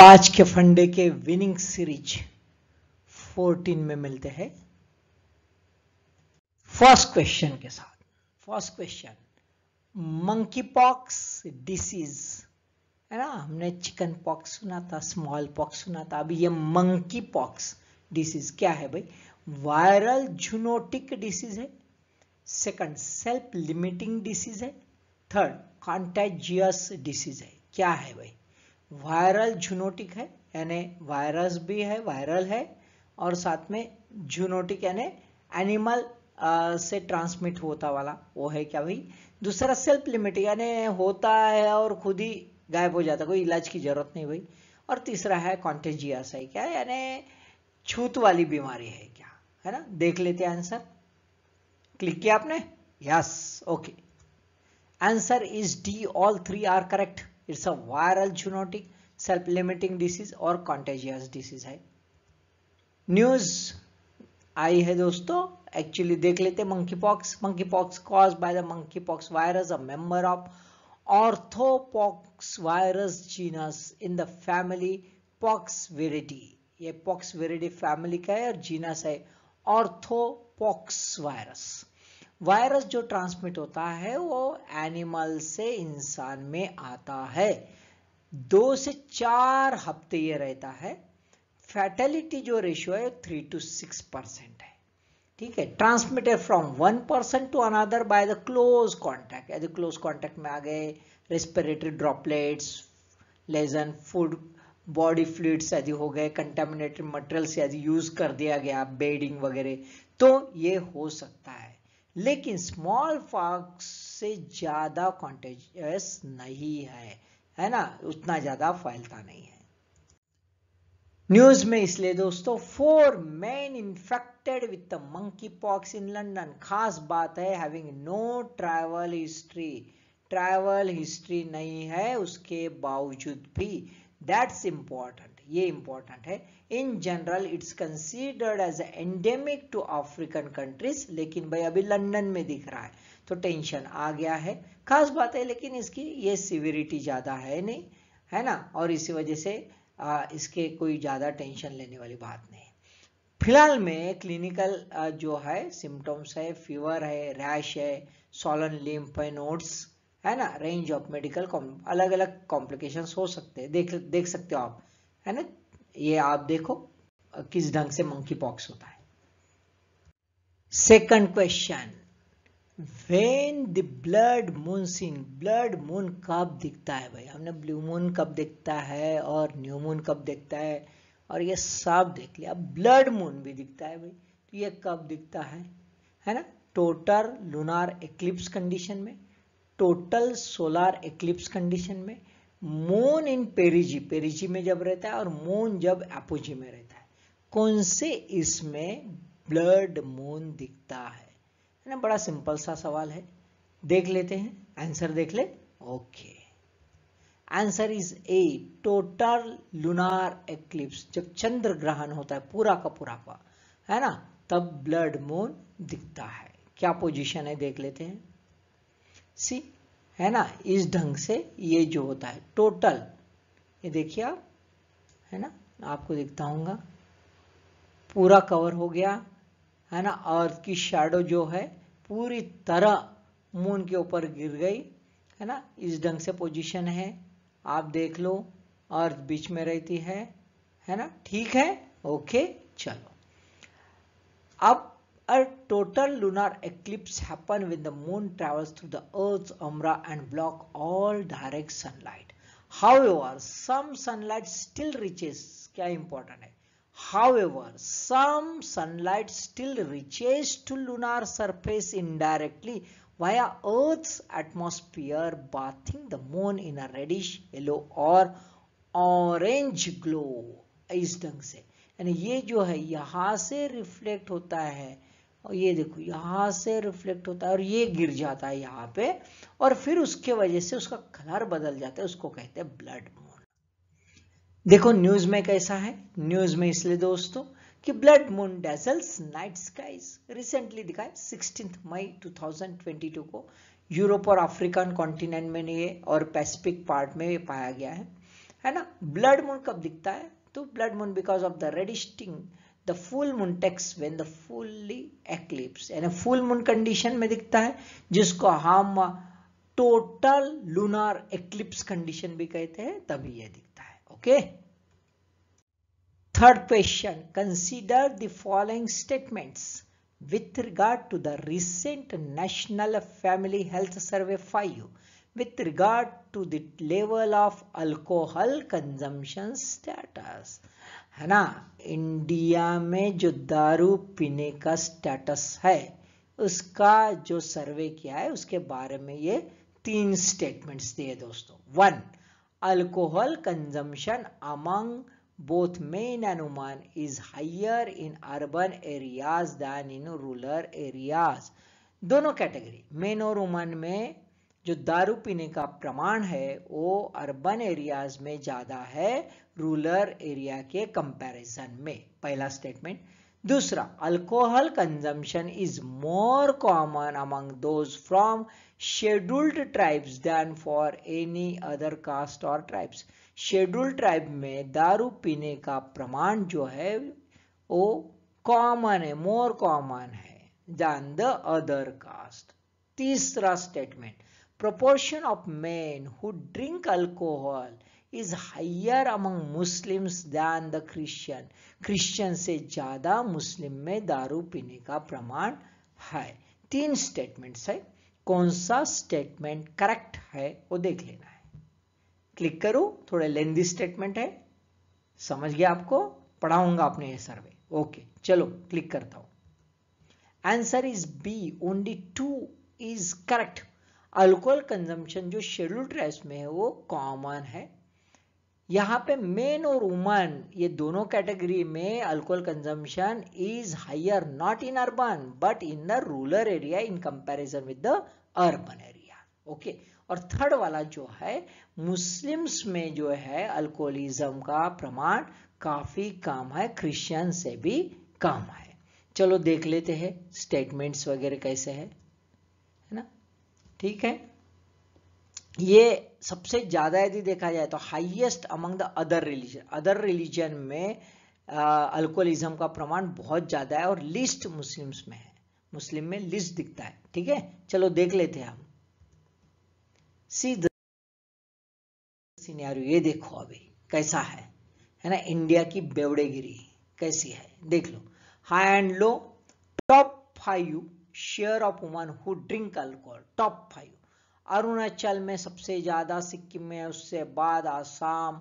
5 के फंडे के विनिंग सीरीज 14 में मिलते हैं फर्स्ट क्वेश्चन के साथ। First question, monkey pox disease है ना, हमने चिकन पॉक्स सुना था, स्मॉल पॉक्स सुना था, अभी ये मंकी पॉक्स डिसीज क्या है भाई? वायरल जूनोटिक डिसीज है, सेकंड सेल्फ लिमिटिंग डिसीज है, थर्ड कॉन्टेजियस डिसीज है। क्या है भाई? वायरल जूनोटिक है यानी वायरस भी है, वायरल है, और साथ में जूनोटिक यानी एनिमल से ट्रांसमिट होता वाला, वो है क्या भाई? दूसरा सेल्फ लिमिटिंग यानी होता है और खुद ही गायब हो जाता, कोई इलाज की जरूरत नहीं भाई। और तीसरा है कॉन्टेजियस है, क्या यानी छूत वाली बीमारी है क्या, है ना? देख लेते हैं आंसर। क्लिक किया आपने? Yes, okay. Answer is D, all three are correct. It's a viral zoonotic, self limiting disease और कॉन्टेजियस डिसीज है। न्यूज आई है दोस्तों, एक्चुअली देख लेते। Monkey pox caused by the monkey pox virus, a member of orthopox virus genus in the family Poxviridae. ये Poxviridae family का है और जीनस है ऑर्थोपॉक्स वायरस। वायरस जो ट्रांसमिट होता है वो एनिमल से इंसान में आता है। 2 से 4 हफ्ते ये रहता है। फैटेलिटी जो रेशियो है 3 to 6% है, ठीक है। Transmitted from one person to another by the close contact. यदि क्लोज कॉन्टैक्ट में आ गए, respiratory droplets, lesion, food, body fluids यदि हो गए, कंटेमिनेटेड मटेरियल्स यदि यूज कर दिया गया, बेडिंग वगैरह, तो ये हो सकता है। लेकिन स्मॉल पॉक्स से ज्यादा कॉन्टेजियस नहीं है ना, उतना ज्यादा फैलता नहीं है। न्यूज में इसलिए दोस्तों 4 men infected with the monkeypox in London। खास बात है having no travel history, travel history नहीं है उसके बावजूद भी, दैट्स इंपॉर्टेंट, ये इंपॉर्टेंट है। In general it's considered as endemic to African countries, लेकिन भाई अभी लंदन में दिख रहा है तो टेंशन आ गया है। खास बात है लेकिन इसकी ये सिविरिटी ज्यादा है नहीं, है ना, और इसी वजह से इसके कोई ज्यादा टेंशन लेने वाली बात नहीं। फिलहाल में क्लिनिकल जो है सिम्टम्स है, फीवर है, रैश है, सॉलन लिम्फ नोड्स, है ना, रेंज ऑफ मेडिकल अलग अलग कॉम्प्लिकेशंस हो सकते हैं, देख सकते हो आप, है ना। ये आप देखो किस ढंग से मंकी पॉक्स होता है। Second question, When the blood moon seen, blood moon कब दिखता है भाई? हमने ब्लू मून कब दिखता है और न्यू मून कब दिखता है और ये सब देख लिया। ब्लड मून भी दिखता है भाई, तो ये कब दिखता है ना? टोटल लूनार एक्लिप्स कंडीशन में, टोटल सोलर एक्लिप्स कंडीशन में, मून इन पेरिजी, पेरिजी में जब रहता है और मून जब एपोजी में रहता है, कौन से इसमें ब्लड मून दिखता है ना? बड़ा सिंपल सा सवाल है, देख लेते हैं, आंसर देख ले। Okay, answer is a, total lunar eclipse, जब चंद्र ग्रहण होता है पूरा का, है ना, तब ब्लड मून दिखता है। क्या पोजीशन है देख लेते हैं। सी, है ना, इस ढंग से ये जो होता है टोटल, ये देखिए आप, है ना, आपको दिखता होगा पूरा कवर हो गया, है ना। अर्थ की शैडो जो है पूरी तरह मून के ऊपर गिर गई, है ना, इस ढंग से पोजीशन है, आप देख लो, अर्थ बीच में रहती है ना, ठीक है, ओके। चलो, अब a total lunar eclipse happen when the moon travels through the earth's umbra and block all direct sunlight. However, some sunlight still reaches, क्या important है, however some sunlight still reaches to lunar surface indirectly via earth's atmosphere, bathing the moon in a reddish yellow or orange glow। इस ढंग से, यानी ये जो है यहां से रिफ्लेक्ट होता है, और ये देखो यहां से रिफ्लेक्ट होता है और ये गिर जाता है यहाँ पे, और फिर उसके वजह से उसका कलर बदल जाता है, उसको कहते हैं ब्लड मून। देखो न्यूज में कैसा है, न्यूज में इसलिए दोस्तों कि blood moon dazzles night skies, recently दिखा है 16 मई 2022 को, यूरोप और अफ्रीकन कॉन्टिनेंट में ये और पैसिफिक पार्ट में ये पाया गया है है ना। ब्लड मून कब दिखता है, तो blood moon because of the reddish tint the full moon takes when the fully eclipse, यानी फुल मून कंडीशन में दिखता है, जिसको हम टोटल लूनर एक्लिप्स कंडीशन भी कहते हैं, तभी यह दिखता है। Okay, third question, consider the following statements with regard to the recent National Family Health Survey 5 with regard to the level of alcohol consumption status, है ना। इंडिया में जो दारू पीने का स्टेटस है उसका जो सर्वे किया है उसके बारे में ये 3 स्टेटमेंट्स दिए दोस्तों। 1, alcohol consumption among both men and women is higher in urban areas than in rural areas। दोनों कैटेगरी मेन और वुमन में जो दारू पीने का प्रमाण है वो अर्बन एरियाज में ज्यादा है रूरल एरिया के कंपैरिजन में, पहला स्टेटमेंट। दूसरा, alcohol consumption is more common among those from scheduled tribes than for any other caste or tribes. Scheduled tribe में दारू पीने का प्रमाण जो है वो कॉमन है, मोर कॉमन है देन द अदर कास्ट। तीसरा statement, proportion of men who drink alcohol is higher among Muslims than the Christian। Christian से ज्यादा मुस्लिम में दारू पीने का प्रमाण है। 3 स्टेटमेंट्स है, कौन सा स्टेटमेंट करेक्ट है वो देख लेना है। क्लिक करो, थोड़े लेंदी स्टेटमेंट है, समझ गया आपको, पढ़ाऊंगा आपने ये सर्वे। ओके चलो क्लिक करता हूं। Answer is B, only 2 is correct. Alcohol consumption जो शेड्यूल ट्राइब्स में है वो कॉमन है। यहां पे मेन और वुमन ये दोनों कैटेगरी में alcohol consumption is higher not in urban but in the rural area in comparison with the urban area. Okay, और थर्ड वाला जो है मुस्लिम्स में जो है अल्कोहलिज्म का प्रमाण काफी कम है, क्रिश्चियन से भी कम है। चलो देख लेते हैं स्टेटमेंट्स वगैरह कैसे है ना। ठीक है, ये सबसे ज्यादा यदि देखा जाए तो highest among the other religion, other religion में अल्कोहलिज्म का प्रमाण बहुत ज्यादा है और लिस्ट मुस्लिम्स में है, मुस्लिम में लिस्ट दिखता है। ठीक है, चलो देख लेते हैं हम। सी द सिनेरियो, ये देखो अभी कैसा है ना, इंडिया की बेवड़ेगिरी कैसी है देख लो। High and low, top 5 share of women who drink alcohol, top 5। Arunachal में सबसे ज्यादा, सिक्किम में, उससे बाद आसाम,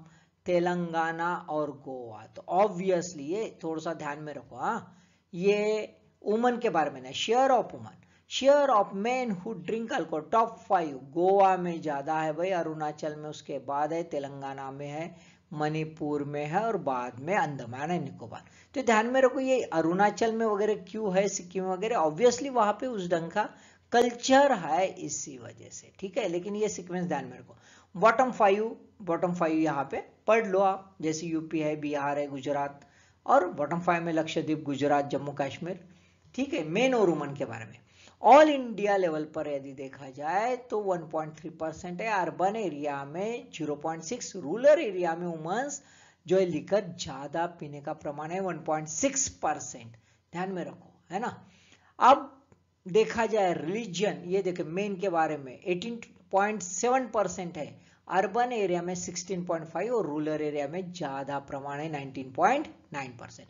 तेलंगाना और गोवा। तो ऑब्वियसली ये थोड़ा सा ध्यान में रखो। हाँ, ये वुमन के बारे में ना, share of woman, share of men who drink alcohol top 5 Goa में ज्यादा है भाई, अरुणाचल में, उसके बाद है तेलंगाना में है, मणिपुर में है और बाद में अंडमान एंड निकोबार। तो ध्यान में रखो ये अरुणाचल में वगैरह क्यों है, सिक्किम वगैरह, ऑब्वियसली वहां पे उस ढंग का कल्चर है इसी वजह से। ठीक है, लेकिन ये सीक्वेंस ध्यान में रखो। बॉटम 5 यहाँ पे पढ़ लो आप, जैसे यूपी है, बिहार है, गुजरात, और बॉटम 5 में लक्षद्वीप, गुजरात, जम्मू कश्मीर। ठीक है, मेन और वुमन के बारे में। ऑल इंडिया लेवल पर यदि देखा जाए तो 1.3% है, अर्बन एरिया में 0.6, रूरल एरिया में वुमेन्स जो है लिकर ज्यादा पीने का प्रमाण है 1.6%। ध्यान में रखो, है ना। अब देखा जाए रिलीजन, ये देखे मेन के बारे में 18.7% है, अर्बन एरिया में 16.5 और रूरल एरिया में ज्यादा प्रमाण है 19.9%।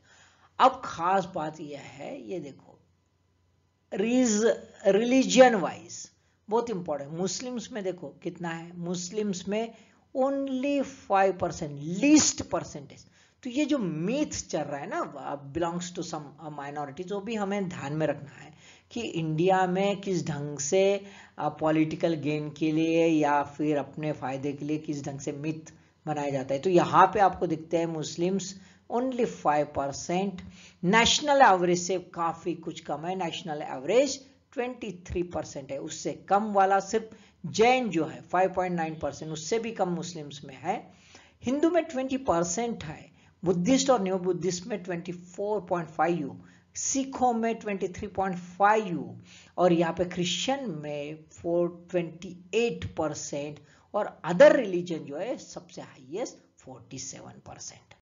अब खास बात यह है, ये देखो रिलीजन वाइज बहुत इंपॉर्टेंट। मुस्लिम्स में देखो कितना है, मुस्लिम्स में ओनली 5%, लीस्ट परसेंटेज। तो ये जो मीथ चल रहा है ना, बिलोंग्स टू सम माइनॉरिटीज, वो भी हमें ध्यान में रखना है कि इंडिया में किस ढंग से पॉलिटिकल गेन के लिए या फिर अपने फायदे के लिए किस ढंग से मिथ बनाया जाता है। तो यहाँ पे आपको दिखते हैं मुस्लिम्स ओनली 5%, नेशनल एवरेज से काफी कुछ कम है, नेशनल एवरेज 23% है, उससे कम वाला सिर्फ जैन जो है 5.9%, उससे भी कम मुस्लिम्स में है। हिंदू में 20% है, बुद्धिस्ट और न्यू बुद्धिस्ट में 24.5, सिखों में 23.5 और यहाँ पे क्रिश्चियन में 28% और अदर रिलीजन जो है सबसे highest 47%।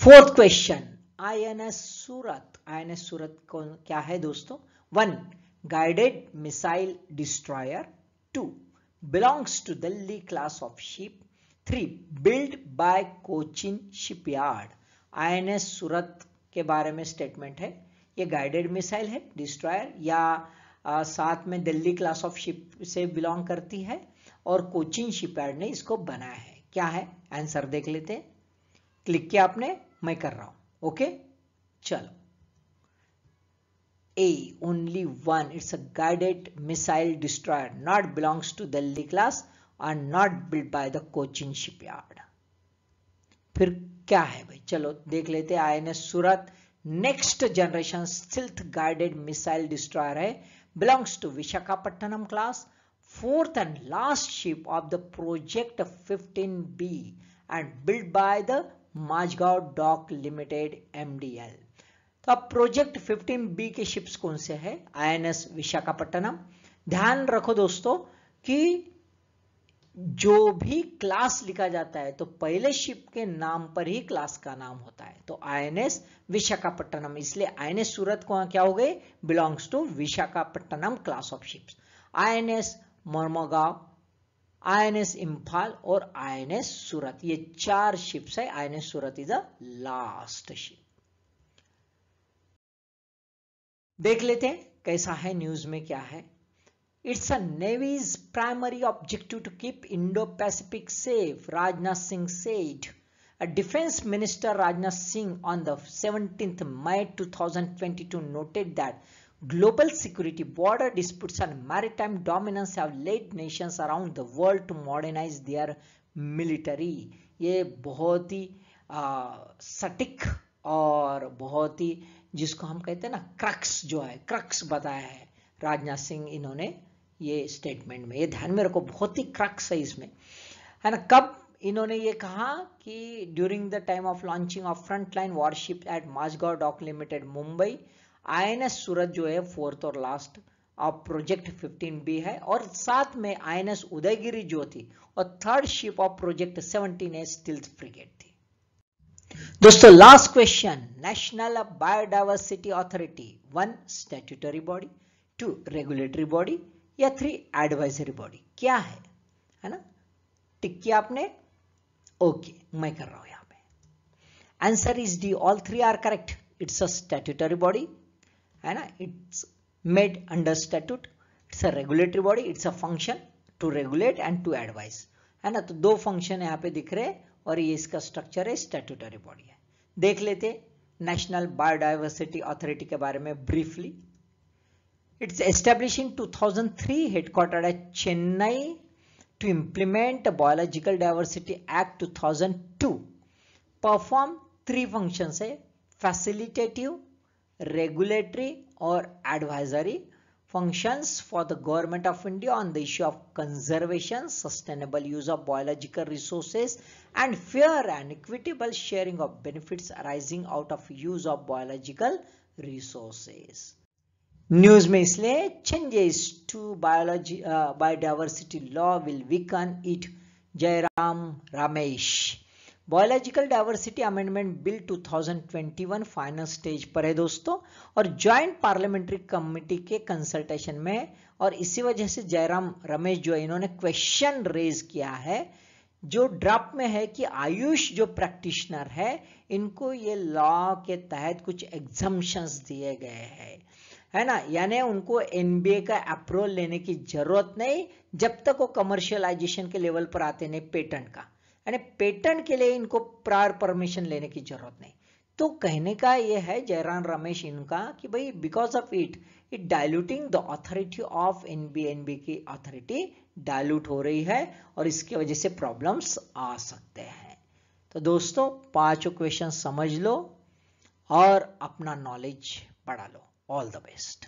Fourth question, INS Surat. INS Surat क्या है दोस्तों? 1 guided missile destroyer, 2 belongs to Delhi class of ship, 3 build by Cochin shipyard. INS Surat के बारे में स्टेटमेंट है, ये गाइडेड मिसाइल है डिस्ट्रॉयर या साथ में दिल्ली क्लास ऑफ शिप से बिलोंग करती है और कोचिन शिपयार्ड ने इसको बनाया है। क्या है आंसर देख लेते हैं। क्लिक किया आपने, मैं कर रहा हूं। ओके चलो, A only one, it's a guided missile destroyer, not belongs to Delhi class and not built by the Cochin shipyard। फिर क्या है भाई, चलो देख लेते हैं। INS Surat next generation stealth guided missile destroyer है, belongs to Visakhapatnam class, fourth and last ship of the project 15B and build by the Mazagon dock limited MDL। तो अब प्रोजेक्ट 15B के शिप्स कौन से है? INS विशाखापट्टनम। ध्यान रखो दोस्तों कि जो भी क्लास लिखा जाता है तो पहले शिप के नाम पर ही क्लास का नाम होता है, तो INS विशाखापट्टनम, इसलिए INS सूरत को क्या हो गए? Belongs to Visakhapatnam class of ships. INS Mormugao, INS Imphal और INS सूरत, ये 4 शिप्स है। INS Surat is the last ship. देख लेते हैं कैसा है, न्यूज में क्या है। It's a Navy's primary objective to keep Indo-Pacific safe, Rajnath Singh said. A Defense Minister Rajnath Singh on the 17th May 2022 noted that global security, border disputes and maritime dominance have led nations around the world to modernize their military। ये बहुत ही सटीक और बहुत ही जिसको हम कहते हैं ना क्रक्स, जो है क्रक्स बताया है राजनाथ सिंह इन्होंने ये स्टेटमेंट में। ये ध्यान में रखो, बहुत ही क्रक्स है इसमें, है ना। कब इन्होंने ये कहा कि during the time of launching of frontline warship at Mazagon dock limited Mumbai, INS Surat जो है फोर्थ और लास्ट ऑफ प्रोजेक्ट 15B है, और साथ में INS उदयगिरी जो थी और third ship of project 17A stealth frigate थी। दोस्तों last question, national biodiversity authority, 1 statutory body, 2 regulatory body या 3 एडवाइजरी बॉडी, क्या है ना। टिक किया आपने, ओके मैं कर रहा हूं यहां पे। Answer is D, all 3 are correct. It's a statutory body, है ना, it's made under statute. It's a regulatory body, it's a function to regulate and to advise, है ना। तो 2 फंक्शन यहां पे दिख रहे और ये इसका स्ट्रक्चर है, स्टैट्यूटरी बॉडी है। देख लेते नेशनल बायोडाइवर्सिटी अथॉरिटी के बारे में briefly. It's established in 2003, headquartered at Chennai, to implement the Biological Diversity Act 2002. Perform 3 functions है, facilitative, regulatory और advisory functions for the Government of India on the issue of conservation, sustainable use of biological resources and fair and equitable sharing of benefits arising out of use of biological resources। News में इसलिए changes to biodiversity law will weaken it, Jairam Ramesh. Biological diversity amendment bill 2021 final stage पर है दोस्तों, और joint parliamentary committee के consultation में, और इसी वजह से जयराम रमेश जो है इन्होंने क्वेश्चन रेज किया है जो ड्राफ्ट में है कि आयुष जो प्रैक्टिशनर है इनको ये लॉ के तहत कुछ एग्जम्पशंस दिए गए हैं, है ना, यानी उनको NBA का अप्रूवल लेने की जरूरत नहीं जब तक वो कमर्शियलाइजेशन के लेवल पर आते नहीं पेटेंट का, यानी पेटेंट के लिए इनको प्रायर परमिशन लेने की जरूरत नहीं। तो कहने का ये है जयराम रमेश इनका कि भाई because of it diluting the authority of NB की अथॉरिटी डाइल्यूट हो रही है और इसकी वजह से प्रॉब्लम्स आ सकते हैं। तो दोस्तों 5 क्वेश्चन समझ लो और अपना नॉलेज बढ़ा लो। All the best.